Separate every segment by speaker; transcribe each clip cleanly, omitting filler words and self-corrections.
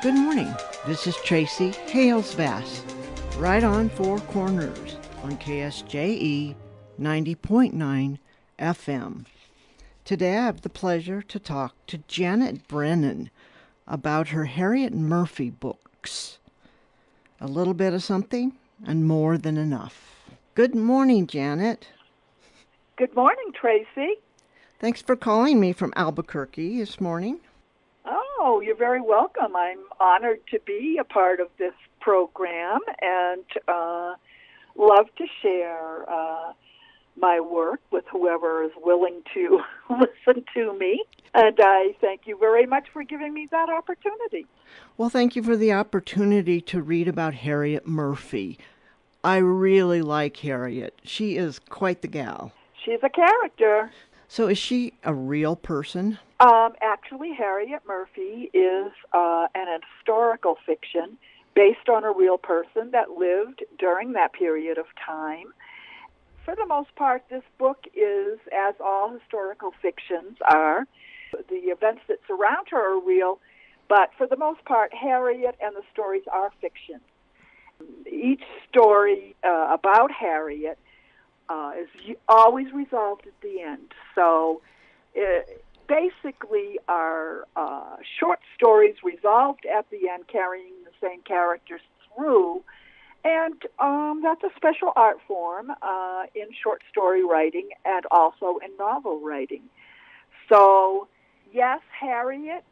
Speaker 1: Good morning. This is Tracy Hales-Vass, right on Four Corners on KSJE 90.9 FM. Today I have the pleasure to talk to Janet Brennan about her Harriet Murphy books. A little bit of something and more than enough. Good morning, Janet.
Speaker 2: Good morning, Tracy.
Speaker 1: Thanks for calling me from Albuquerque this morning.
Speaker 2: Oh, you're very welcome. I'm honored to be a part of this program and love to share my work with whoever is willing to listen to me. And I thank you very much for giving me that opportunity.
Speaker 1: Well, thank you for the opportunity to read about Harriet Murphy. I really like Harriet. She is quite the gal.
Speaker 2: She's a character.
Speaker 1: So is she a real person?
Speaker 2: Actually, Harriet Murphy is an historical fiction based on a real person that lived during that period of time. For the most part, this book is, as all historical fictions are, the events that surround her are real, but for the most part, Harriet and the stories are fiction. Each story about Harriet is always resolved at the end. So basically our short stories resolved at the end, carrying the same characters through. And that's a special art form in short story writing and also in novel writing. So, yes, Harriet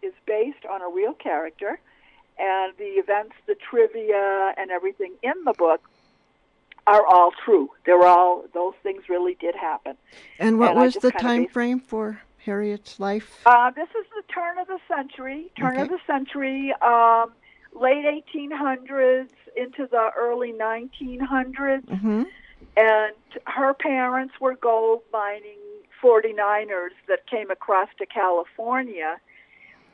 Speaker 2: is based on a real character, and the events, the trivia, and everything in the book are all true. Those things really did happen.
Speaker 1: And what was the time frame for Harriet's life?
Speaker 2: This is the turn of the century, late 1800s into the early 1900s.
Speaker 1: Mm-hmm.
Speaker 2: And her parents were gold mining 49ers that came across to California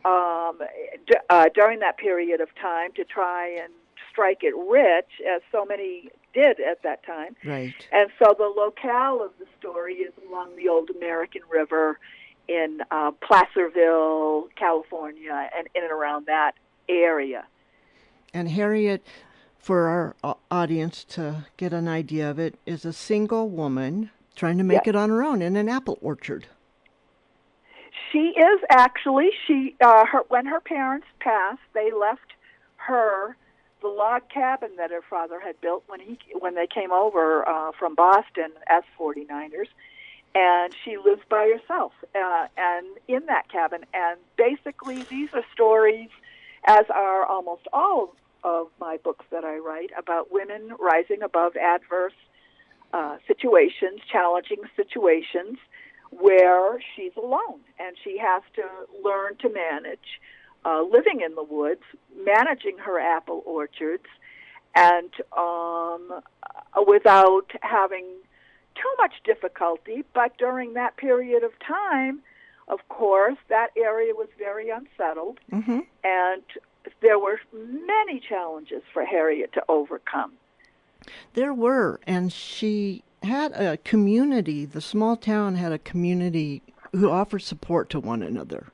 Speaker 2: during that period of time to try and strike it rich, as so many did at that time.
Speaker 1: Right.
Speaker 2: And so the locale of the story is along the old American River in Placerville, California, and in and around that area.
Speaker 1: And Harriet, for our audience to get an idea of it, is a single woman trying to make it on her own in an apple orchard.
Speaker 2: She is actually, when her parents passed, they left her the log cabin that her father had built when they came over from Boston as 49ers, and she lives by herself and in that cabin. And basically, these are stories, as are almost all of my books that I write, about women rising above adverse situations, challenging situations, where she's alone and she has to learn to manage living in the woods, managing her apple orchards, and without having too much difficulty. But during that period of time, of course, that area was very unsettled,
Speaker 1: Mm-hmm.
Speaker 2: and there were many challenges for Harriet to overcome.
Speaker 1: There were, and she had a community. The small town had a community who offered support to one another.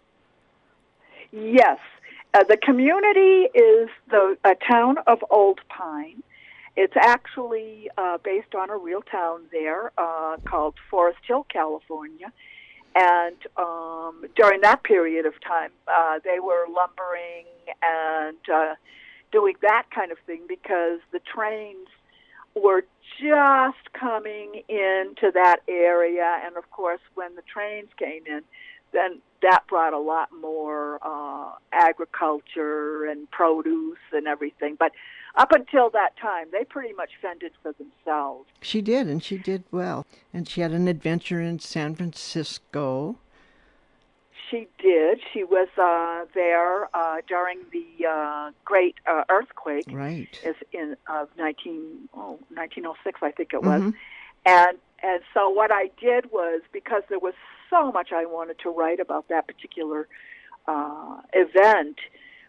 Speaker 2: Yes, the community is a town of Old Pine. It's actually based on a real town there called Forest Hill, California. And during that period of time, they were lumbering and doing that kind of thing because the trains were just coming into that area. And, of course, when the trains came in, then that brought a lot more agriculture and produce and everything. But up until that time, they pretty much fended for themselves.
Speaker 1: She did, and she did well. And she had an adventure in San Francisco.
Speaker 2: She did. She was there during the great earthquake,
Speaker 1: Right,
Speaker 2: of 1906, I think it was.
Speaker 1: Mm-hmm.
Speaker 2: And so what I did was, because there was so much I wanted to write about that particular event,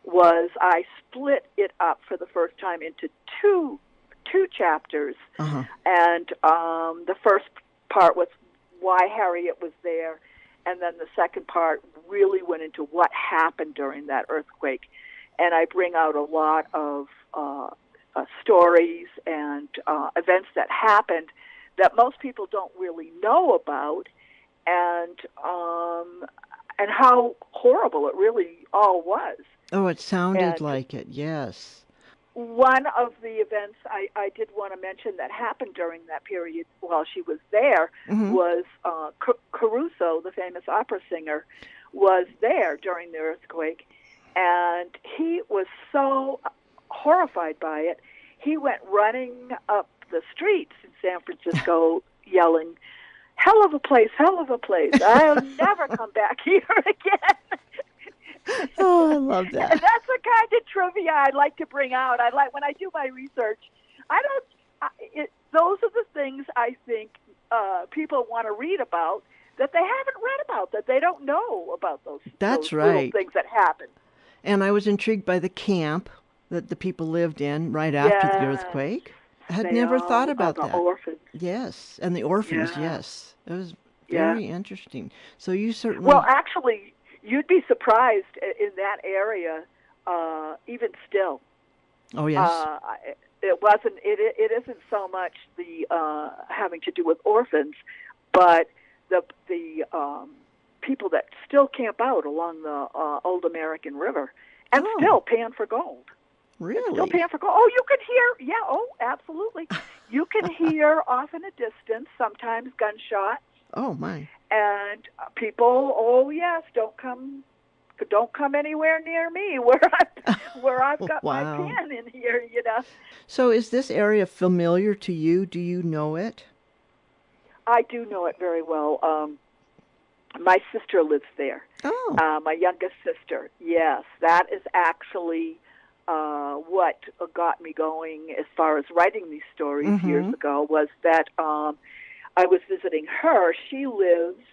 Speaker 2: was I split it up for the first time into two chapters.
Speaker 1: Uh-huh.
Speaker 2: And the first part was why Harriet was there, and then the second part really went into what happened during that earthquake. and I bring out a lot of stories and events that happened that most people don't really know about, and how horrible it really all was.
Speaker 1: Oh, it sounded
Speaker 2: And
Speaker 1: like it, yes.
Speaker 2: one of the events I did want to mention that happened during that period while she was there
Speaker 1: Mm-hmm.
Speaker 2: was Caruso, the famous opera singer, was there during the earthquake, and he was so horrified by it. He went running up the streets in San Francisco yelling, "Hell of a place, hell of a place. I'll never come back here again."
Speaker 1: Oh, I love
Speaker 2: And
Speaker 1: that.
Speaker 2: that's the kind of trivia I like to bring out. I like when I do my research. I don't. Those are the things I think people want to read about that they haven't read about, that they don't know about
Speaker 1: That's
Speaker 2: those little
Speaker 1: right.
Speaker 2: things that happen.
Speaker 1: And I was intrigued by the camp that the people lived in right after the
Speaker 2: Yes,
Speaker 1: earthquake. I had
Speaker 2: they
Speaker 1: never thought
Speaker 2: all are
Speaker 1: about
Speaker 2: the
Speaker 1: that.
Speaker 2: orphans.
Speaker 1: Yes, and the orphans,
Speaker 2: Yeah,
Speaker 1: yes. It was
Speaker 2: yeah.
Speaker 1: very interesting. So you
Speaker 2: Well,
Speaker 1: certainly,
Speaker 2: actually, you'd be surprised in that area, even still.
Speaker 1: oh yes,
Speaker 2: Uh, it wasn't. It isn't so much the having to do with orphans, but the people that still camp out along the old American River and
Speaker 1: oh,
Speaker 2: still pan for gold. And still
Speaker 1: really?
Speaker 2: pan for gold. Oh, you can hear. Yeah. Oh, absolutely. You can hear off in a distance sometimes gunshots,
Speaker 1: Oh my.
Speaker 2: and people. Oh yes, don't come anywhere near me where I've got my
Speaker 1: Wow.
Speaker 2: pan in here, you know.
Speaker 1: So is this area familiar to you? Do you know it?
Speaker 2: I do know it very well. My sister lives there.
Speaker 1: Oh.
Speaker 2: My youngest sister. Yes, that is actually what got me going as far as writing these stories years
Speaker 1: Mm-hmm.
Speaker 2: ago was that I was visiting her. She lives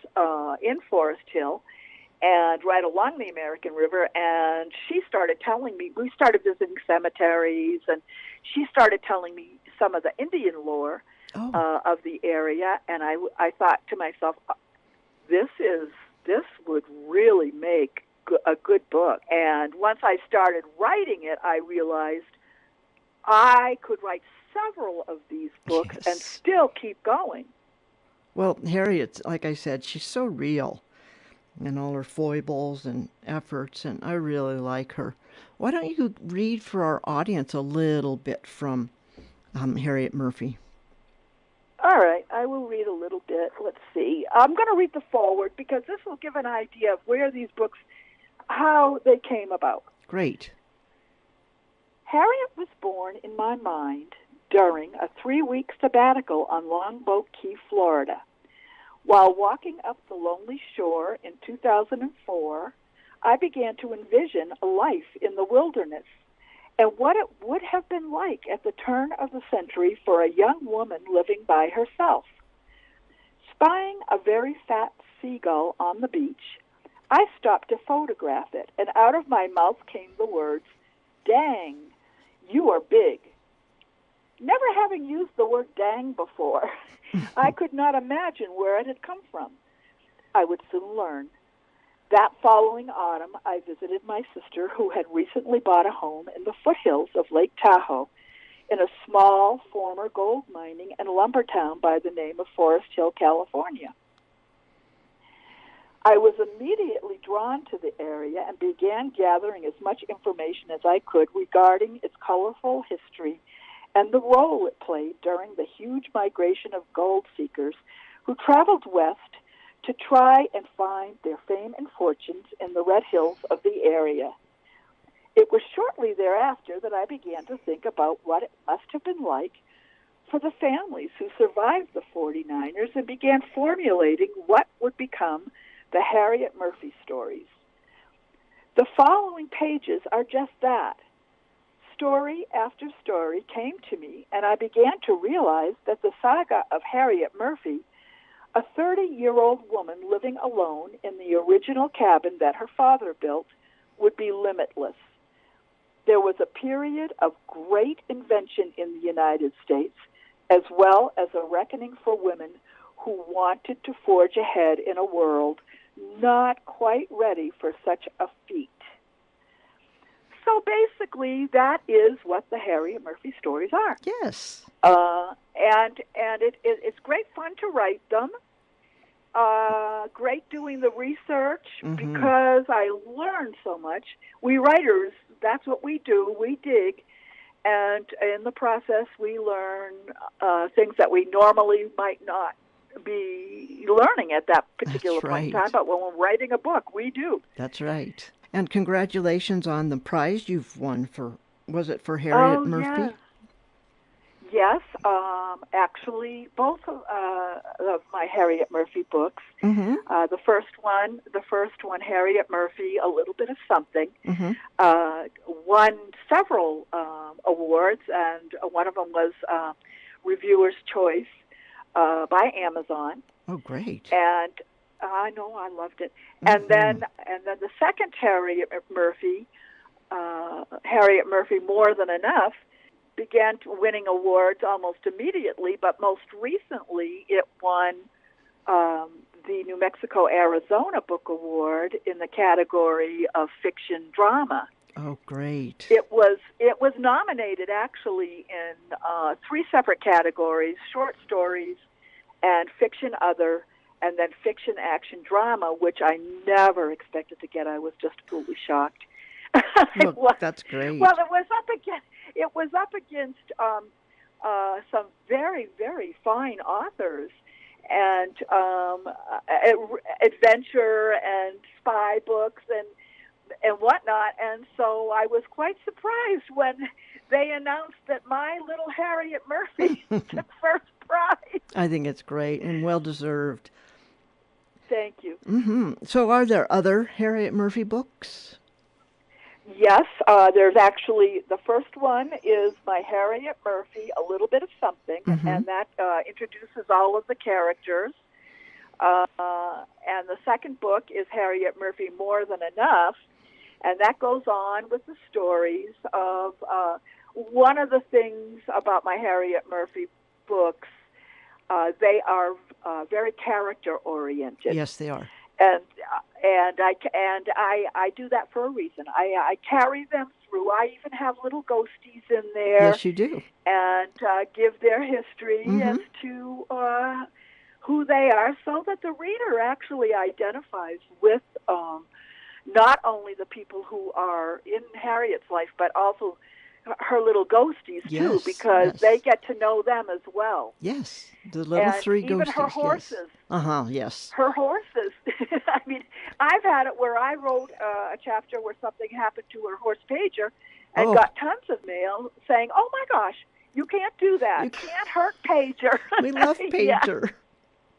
Speaker 2: in Forest Hill, and right along the American River, and she started telling me, we started visiting cemeteries, and she started telling me some of the Indian lore
Speaker 1: Oh.
Speaker 2: of the area, and I thought to myself, this would really make a good book. And once I started writing it, I realized I could write several of these books and
Speaker 1: Yes.
Speaker 2: still keep going.
Speaker 1: Well, Harriet, like I said, she's so real and all her foibles and efforts, and I really like her. Why don't you read for our audience a little bit from Harriet Murphy?
Speaker 2: All right, I will read a little bit. Let's see. I'm going to read the foreword because this will give an idea of where these books, how they came about.
Speaker 1: Great.
Speaker 2: Harriet was born in my mind during a 3-week sabbatical on Longboat Key, Florida. While walking up the lonely shore in 2004, I began to envision a life in the wilderness and what it would have been like at the turn of the century for a young woman living by herself. Spying a very fat seagull on the beach, I stopped to photograph it, and out of my mouth came the words, "Dang, you are big." Never having used the word dang before, I could not imagine where it had come from. I would soon learn. That following autumn, I visited my sister, who had recently bought a home in the foothills of Lake Tahoe in a small former gold mining and lumber town by the name of Forest Hill, California. I was immediately drawn to the area and began gathering as much information as I could regarding its colorful history and the role it played during the huge migration of gold seekers who traveled west to try and find their fame and fortunes in the red hills of the area. It was shortly thereafter that I began to think about what it must have been like for the families who survived the 49ers and began formulating what would become the Harriet Murphy stories. The following pages are just that. Story after story came to me, and I began to realize that the saga of Harriet Murphy, a 30-year-old woman living alone in the original cabin that her father built, would be limitless. There was a period of great invention in the United States, as well as a reckoning for women who wanted to forge ahead in a world not quite ready for such a feat. so basically, that is what the Harriet Murphy stories are.
Speaker 1: Yes.
Speaker 2: And it's great fun to write them. Great doing the research because I learned so much. We writers, that's what we do. We dig, and in the process, we learn things that we normally might not be learning at that particular point in time. But when we're writing a book, we do.
Speaker 1: That's right. And congratulations on the prize you've won for, was it for Harriet Murphy?
Speaker 2: Yes, actually, both of my Harriet Murphy books. The first one, Harriet Murphy, A Little Bit of Something, won several awards, and one of them was Reviewer's Choice by Amazon.
Speaker 1: Oh, great!
Speaker 2: And I know, I loved it. And then the second Harriet Murphy, More Than Enough, began winning awards almost immediately, but most recently it won the New Mexico-Arizona Book Award in the category of fiction drama.
Speaker 1: Oh, great.
Speaker 2: It was nominated actually in 3 separate categories: short stories and fiction other, and then fiction action drama, which I never expected to get. I was just totally shocked.
Speaker 1: Well, that's great.
Speaker 2: Well, it was up against some very, very fine authors, and adventure and spy books and whatnot. And so I was quite surprised when they announced that my little Harriet Murphy took first prize.
Speaker 1: I think it's great and well deserved.
Speaker 2: Thank you.
Speaker 1: So are there other Harriet Murphy books?
Speaker 2: Yes, there's actually, the first one is my Harriet Murphy, A Little Bit of Something, and that introduces all of the characters. And the second book is Harriet Murphy, More Than Enough, and that goes on with the stories of one of the things about my Harriet Murphy books. They are very character-oriented.
Speaker 1: Yes, they are.
Speaker 2: And I do that for a reason. I carry them through. I even have little ghosties in there.
Speaker 1: Yes, you do.
Speaker 2: And give their history as to who they are, so that the reader actually identifies with not only the people who are in Harriet's life, but also her little ghosties too, because they get to know them as well.
Speaker 1: Yes, the little 3 ghosties.
Speaker 2: Even her horses.
Speaker 1: Yes.
Speaker 2: Her horses. I mean, I've had it where I wrote a chapter where something happened to her horse Pager, and got tons of mail saying, "Oh my gosh, you can't do that. You can't hurt Pager."
Speaker 1: We love Pager.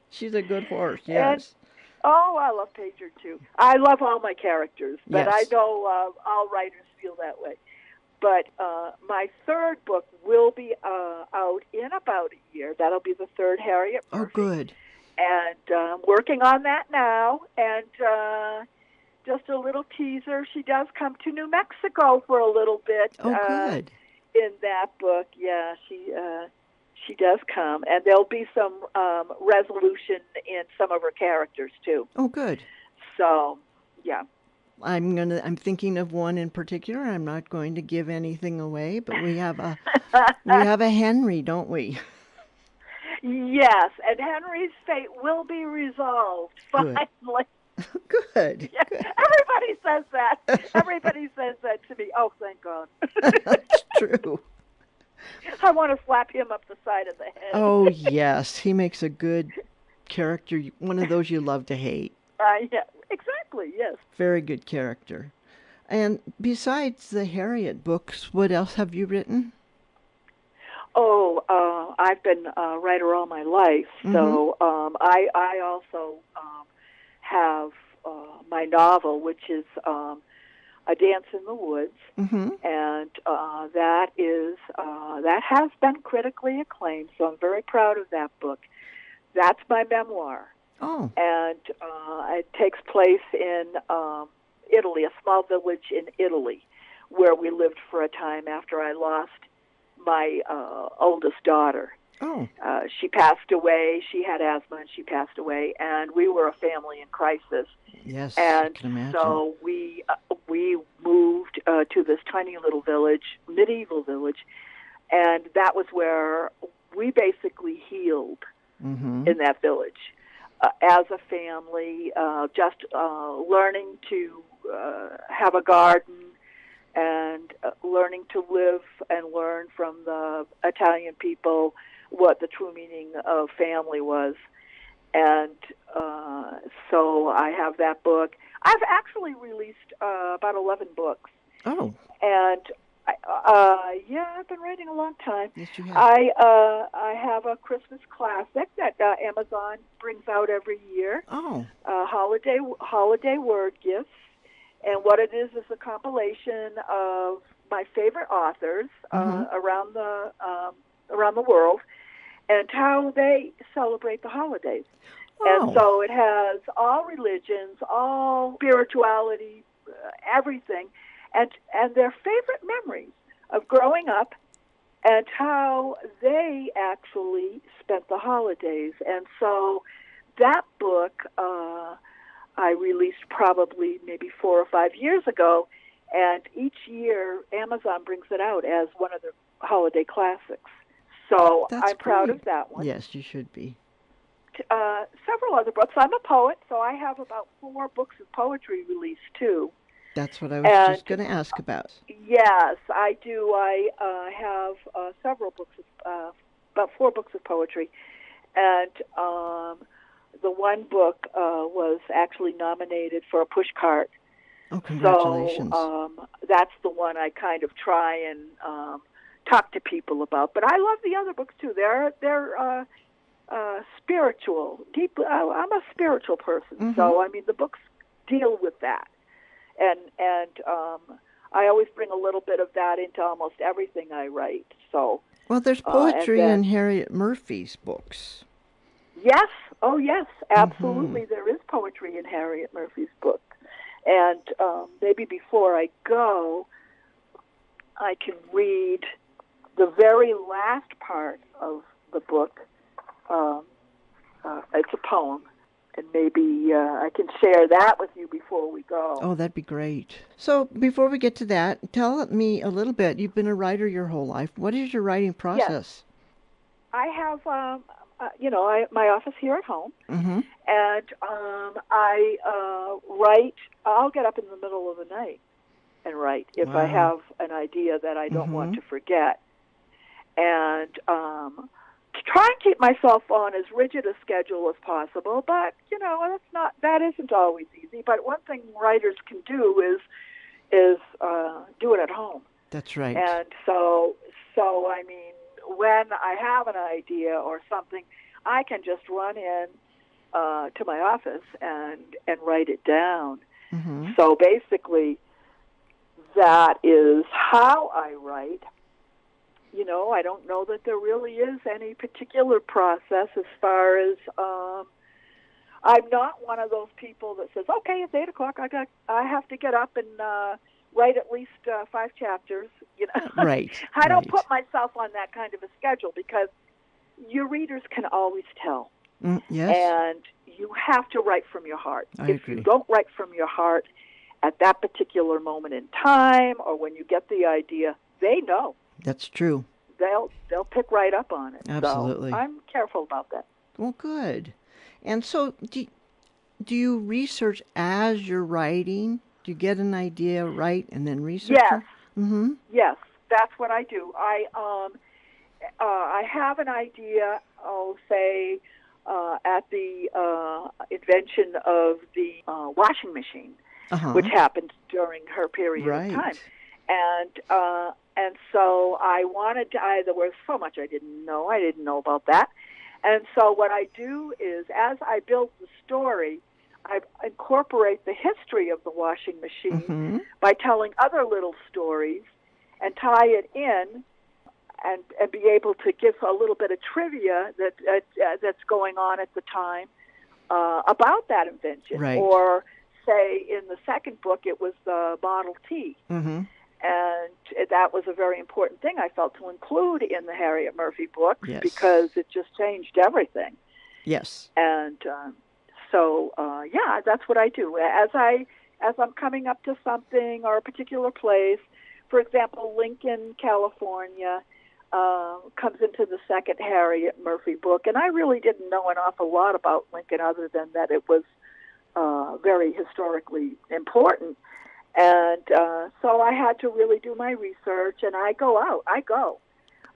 Speaker 1: She's a good horse. Yes.
Speaker 2: I love Pager too. I love all my characters, but I know all writers feel that way. But my third book will be out in about a year. That'll be the third Harriet Murphy.
Speaker 1: Oh, good.
Speaker 2: And working on that now. And just a little teaser, she does come to New Mexico for a little bit.
Speaker 1: Oh, good.
Speaker 2: In that book, yeah, she does come. And there'll be some resolution in some of her characters, too.
Speaker 1: Oh, good.
Speaker 2: So, yeah.
Speaker 1: I'm thinking of one in particular. I'm not going to give anything away, but we have a Henry, don't we?
Speaker 2: Yes, and Henry's fate will be resolved finally.
Speaker 1: Good.
Speaker 2: Yeah,
Speaker 1: good.
Speaker 2: Everybody says that. Everybody says that to me. Oh, thank God.
Speaker 1: That's true.
Speaker 2: I want to slap him up the side of the head.
Speaker 1: Oh, yes. He makes a good character, one of those you love to hate.
Speaker 2: Yeah, exactly, yes.
Speaker 1: Very good character. And besides the Harriet books, what else have you written?
Speaker 2: I've been a writer all my life, so I also have my novel, which is A Dance in the Woods, and that has been critically acclaimed, so I'm very proud of that book. That's my memoir.
Speaker 1: Oh.
Speaker 2: And it takes place in Italy, a small village in Italy, where we lived for a time after I lost my oldest daughter.
Speaker 1: Oh.
Speaker 2: She passed away. She had asthma, and she passed away. And we were a family in crisis.
Speaker 1: Yes,
Speaker 2: and
Speaker 1: I can imagine.
Speaker 2: So we moved to this tiny little village, medieval village, and that was where we basically healed in that village as a family, just learning to have a garden and learning to live and learn from the Italian people what the true meaning of family was. And so I have that book. I've actually released about 11 books.
Speaker 1: Oh.
Speaker 2: And I've been writing a long time.
Speaker 1: Yes, you have.
Speaker 2: I have a Christmas classic that Amazon brings out every year.
Speaker 1: Oh.
Speaker 2: Holiday word gifts, and what it is a compilation of my favorite authors around the world, and how they celebrate the holidays.
Speaker 1: Oh.
Speaker 2: And so it has all religions, all spirituality, everything, and their favorite memories of growing up and how they actually spent the holidays. And so that book I released probably maybe 4 or 5 years ago, and each year Amazon brings it out as one of the holiday classics. So
Speaker 1: That's
Speaker 2: I'm proud
Speaker 1: great.
Speaker 2: of that one.
Speaker 1: Yes, you should be.
Speaker 2: Several other books. I'm a poet, so I have about 4 books of poetry released too.
Speaker 1: That's what I was just going to ask about.
Speaker 2: Yes, I do. I have several books, about 4 books of poetry, and the one book was actually nominated for a pushcart.
Speaker 1: Oh, congratulations.
Speaker 2: So that's the one I kind of try and talk to people about. But I love the other books too. They're spiritual, deep. I'm a spiritual person, so I mean the books deal with that, and I always bring a little bit of that into almost everything I write. So
Speaker 1: well, there's poetry in Harriet Murphy's books.
Speaker 2: Yes, oh yes, absolutely. There is poetry in Harriet Murphy's book, and maybe before I go, I can read the very last part of the book. It's a poem, and maybe I can share that with you before we go.
Speaker 1: Oh, that'd be great. So before we get to that, tell me a little bit. You've been a writer your whole life. What is your writing process?
Speaker 2: Yes. I have, my office here at home, and I write. I'll get up in the middle of the night and write if I have an idea that I don't want to forget, and to try and keep myself on as rigid a schedule as possible, but that isn't always easy. But one thing writers can do is do it at home.
Speaker 1: That's right.
Speaker 2: And so I mean, when I have an idea or something, I can just run in to my office and write it down. So basically, that is how I write. I don't know that there really is any particular process as far as I'm not one of those people that says, okay, it's 8 o'clock, I have to get up and write at least 5 chapters.
Speaker 1: Right.
Speaker 2: I don't put myself on that kind of a schedule because your readers can always tell.
Speaker 1: Yes.
Speaker 2: And you have to write from your heart.
Speaker 1: I agree.
Speaker 2: You don't write from your heart at that particular moment in time or when you get the idea, they know.
Speaker 1: That's true.
Speaker 2: They'll pick right up on it.
Speaker 1: Absolutely.
Speaker 2: So I'm careful about that.
Speaker 1: Well, good. And so do you research as you're writing? Do you get an idea, write, and then research?
Speaker 2: Yes. Yes, that's what I do. I have an idea, say, at the invention of the washing machine, which happened during her period of time. And so I wanted to, there was so much I didn't know. I didn't know about that. And so what I do is, as I build the story, I incorporate the history of the washing machine by telling other little stories and tie it in and be able to give a little bit of trivia that's going on at the time about that invention.
Speaker 1: Right.
Speaker 2: Or, say, in the second book, it was the Model T. And that was a very important thing I felt to include in the Harriet Murphy book because it just changed everything.
Speaker 1: Yes.
Speaker 2: And so that's what I do. As I as I'm coming up to something or a particular place. For example, Lincoln, California, comes into the second Harriet Murphy book, and I really didn't know an awful lot about Lincoln other than that it was very historically important. And so I had to really do my research, and I go out.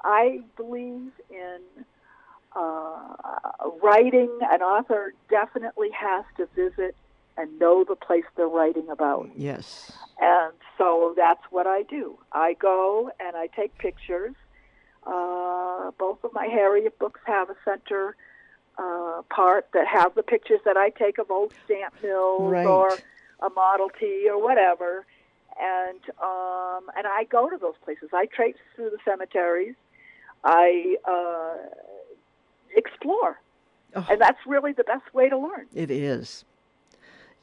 Speaker 2: I believe in writing. An author definitely has to visit and know the place they're writing about.
Speaker 1: Yes.
Speaker 2: And so that's what I do. I go and I take pictures. Both of my Harriet books have a center part that have the pictures that I take of old stamp mills
Speaker 1: Right.
Speaker 2: or a Model T or whatever. And I go to those places. I traipse through the cemeteries. I explore.
Speaker 1: Oh.
Speaker 2: And that's really the best way to learn.
Speaker 1: It is.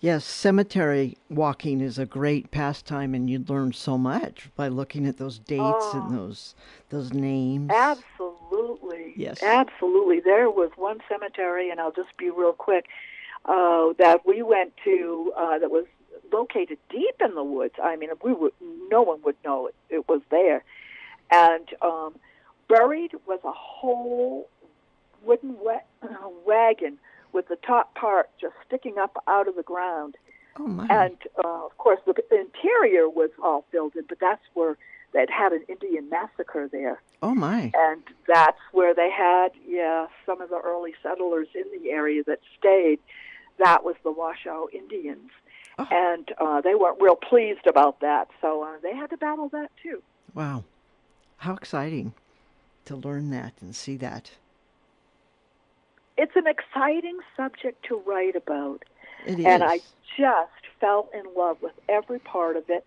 Speaker 1: Yes, cemetery walking is a great pastime, and you learn so much by looking at those dates and those names.
Speaker 2: Absolutely.
Speaker 1: Yes.
Speaker 2: Absolutely. There was one cemetery, and I'll just be real quick, that we went to that was located deep in the woods. I mean, no one would know it was there. And buried was a whole wooden wagon with the top part just sticking up out of the ground.
Speaker 1: Oh, my.
Speaker 2: And, of course, the interior was all filled in, but that's where they'd had an Indian massacre there.
Speaker 1: Oh, my.
Speaker 2: And that's where they had, some of the early settlers in the area that stayed. That was the Washoe Indians.
Speaker 1: Oh.
Speaker 2: And they weren't real pleased about that, so they had to battle that, too.
Speaker 1: Wow. How exciting to learn that and see that.
Speaker 2: It's an exciting subject to write about.
Speaker 1: It is.
Speaker 2: And I just fell in love with every part of it.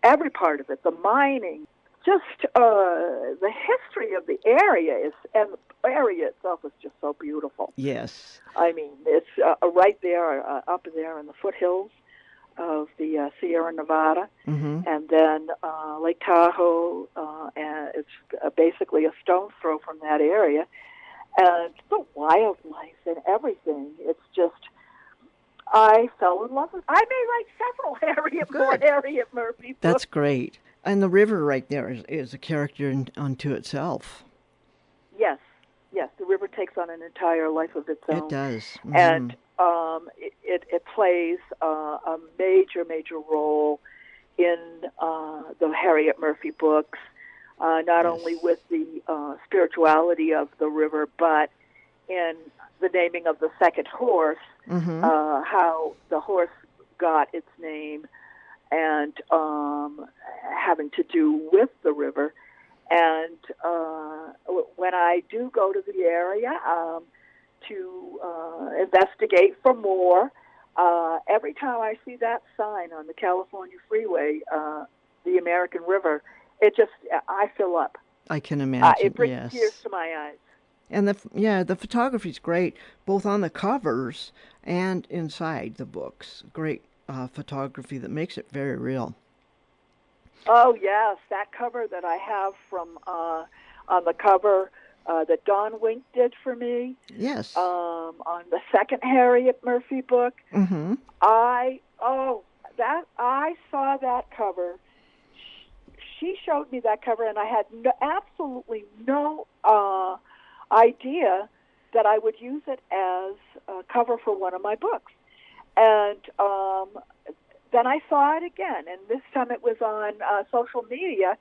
Speaker 2: Every part of it, the mining, just the history of the area and the area itself is just so beautiful.
Speaker 1: Yes.
Speaker 2: I mean, it's right there, up there in the foothills of the Sierra Nevada, and then Lake Tahoe, and it's basically a stone's throw from that area. And the wildlife and everything, it's just, I fell in love with it. I may write several Harriet Murphy books.
Speaker 1: That's great. And the river right there is a character unto itself.
Speaker 2: Yes, the river takes on an entire life of its own.
Speaker 1: It does. Mm-hmm.
Speaker 2: And it plays a major role in the Harriet Murphy books, not only with the spirituality of the river, but in the naming of the second horse, how the horse got its name, and having to do with the river. And when I do go to the area to investigate for more, every time I see that sign on the California freeway, the American River, I fill up.
Speaker 1: I can imagine.
Speaker 2: It brings tears to my eyes.
Speaker 1: And the photography's great, both on the covers and inside the books. Great photography that makes it very real.
Speaker 2: Oh yes, that cover that I have from on the cover that Don Wink did for me.
Speaker 1: Yes.
Speaker 2: On the second Harriet Murphy book.
Speaker 1: Mm-hmm.
Speaker 2: I saw that cover. She showed me that cover, and I had absolutely no idea that I would use it as a cover for one of my books. And then I saw it again, and this time it was on social media,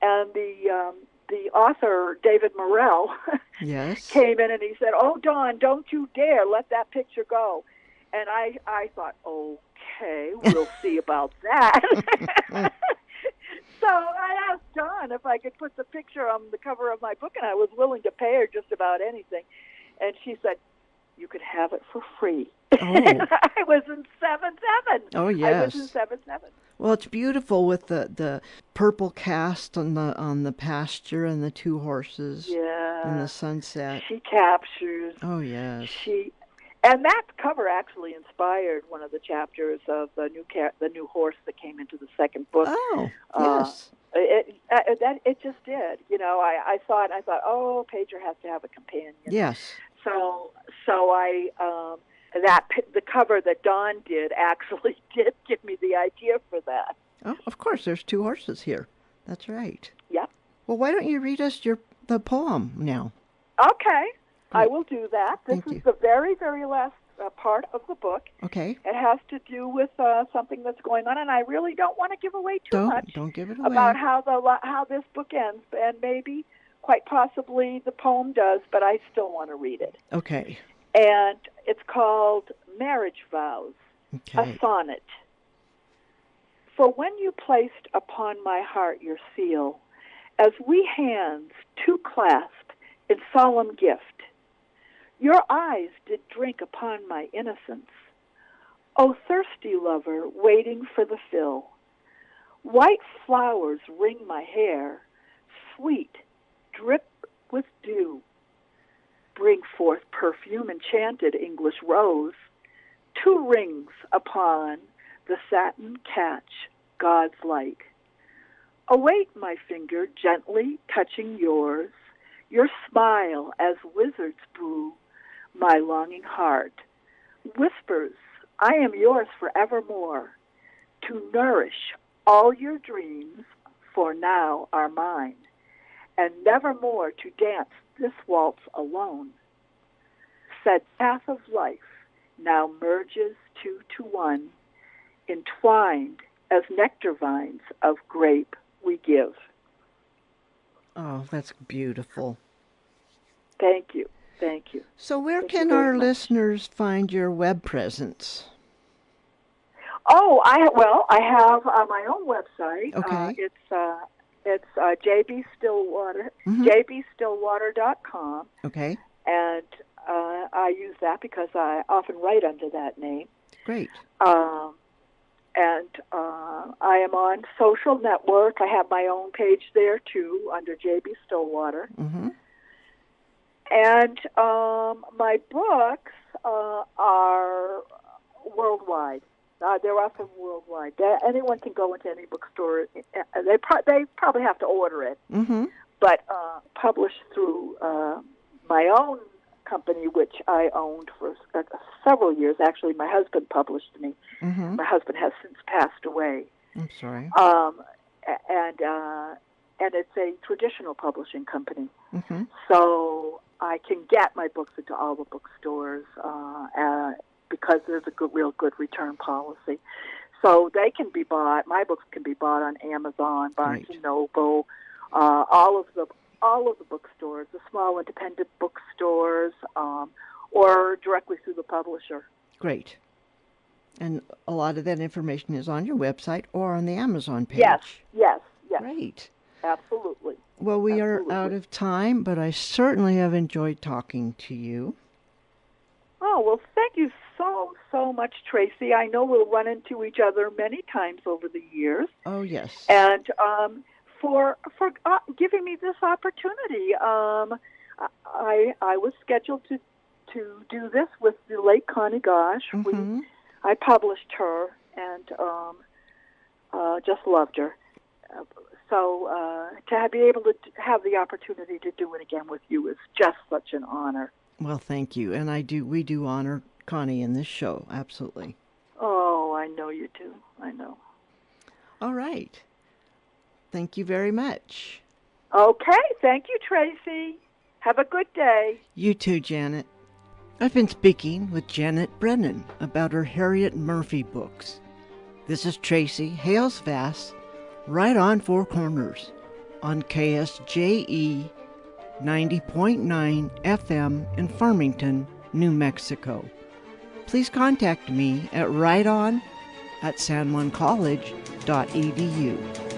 Speaker 2: and the author, David Morrell, came in and he said, "Oh, Dawn, don't you dare let that picture go." And I thought, okay, we'll see about that. So I asked Dawn if I could put the picture on the cover of my book, and I was willing to pay her just about anything. And she said, "You could have it for free." Oh. I was in 7/7.
Speaker 1: Oh, yes.
Speaker 2: I was in 7/7.
Speaker 1: Well, it's beautiful with the purple cast on the pasture and the two horses.
Speaker 2: Yeah.
Speaker 1: And the sunset.
Speaker 2: She captures.
Speaker 1: Oh, yes.
Speaker 2: And that cover actually inspired one of the chapters of the new horse that came into the second book.
Speaker 1: Oh, yes.
Speaker 2: It just did. You know, I saw it and I thought, oh, Pager has to have a companion.
Speaker 1: Yes.
Speaker 2: So I the cover that Dawn did actually did give me the idea for that.
Speaker 1: Oh, of course, there's two horses here. That's right.
Speaker 2: Yep.
Speaker 1: Well, why don't you read us the poem now?
Speaker 2: Okay, I will do that. This is the very, very last part of the book.
Speaker 1: Okay.
Speaker 2: It has to do with something that's going on, and I really don't want to give away too much.
Speaker 1: Don't give it away.
Speaker 2: About how this book ends, and maybe, quite possibly, the poem does, but I still want to read it.
Speaker 1: Okay.
Speaker 2: And it's called Marriage Vows, a sonnet. For when you placed upon my heart your seal, as we hands two clasp in solemn gift, your eyes did drink upon my innocence. O thirsty lover, waiting for the fill, white flowers ring my hair, sweet, drip with dew. Bring forth perfume enchanted English rose, two rings upon the satin catch, God's light. Await my finger gently touching yours, your smile as wizards brew, my longing heart whispers, I am yours forevermore, to nourish all your dreams, for now are mine, and nevermore to dance this waltz alone. Said path of life now merges two to one, entwined as nectar vines of grape we give.
Speaker 1: Oh, that's beautiful.
Speaker 2: Thank you. Thank you.
Speaker 1: So where can our listeners find your web presence?
Speaker 2: Oh, I have my own website.
Speaker 1: Okay.
Speaker 2: It's JB Stillwater, jbstillwater.com.
Speaker 1: Okay.
Speaker 2: And I use that because I often write under that name.
Speaker 1: Great.
Speaker 2: And I am on social network. I have my own page there too, under JB Stillwater.
Speaker 1: Mm-hmm.
Speaker 2: And my books are worldwide. They're often worldwide. Anyone can go into any bookstore. They probably have to order it, but published through my own company, which I owned for several years. Actually, my husband published me. Mm-hmm. My husband has since passed away.
Speaker 1: I'm sorry.
Speaker 2: And it's a traditional publishing company.
Speaker 1: Mm-hmm.
Speaker 2: So I can get my books into all the bookstores because there's a real good return policy. So they can be bought. My books can be bought on Amazon, Barnes and Noble, all of the bookstores, the small independent bookstores, or directly through the publisher.
Speaker 1: Great. And a lot of that information is on your website or on the Amazon page.
Speaker 2: Yes.
Speaker 1: Great.
Speaker 2: Absolutely.
Speaker 1: Well, we are out of time, but I certainly have enjoyed talking to you.
Speaker 2: Oh, well, thank you so much, Tracy. I know we'll run into each other many times over the years.
Speaker 1: Oh, yes.
Speaker 2: And for giving me this opportunity. I was scheduled to do this with the late Connie Gosh.
Speaker 1: Mm-hmm.
Speaker 2: I published her and just loved her. So to be able to have the opportunity to do it again with you is just such an honor.
Speaker 1: Well, thank you. And we do honor Connie in this show. Absolutely.
Speaker 2: Oh, I know you do. I know.
Speaker 1: All right. Thank you very much.
Speaker 2: Okay. Thank you, Tracy. Have a good day.
Speaker 1: You too, Janet. I've been speaking with Janet Brennan about her Harriet Murphy books. This is Tracy Hales Vass, right on Four Corners, on KSJE 90.9 FM in Farmington, New Mexico. Please contact me at righton@sanjuancollege.edu.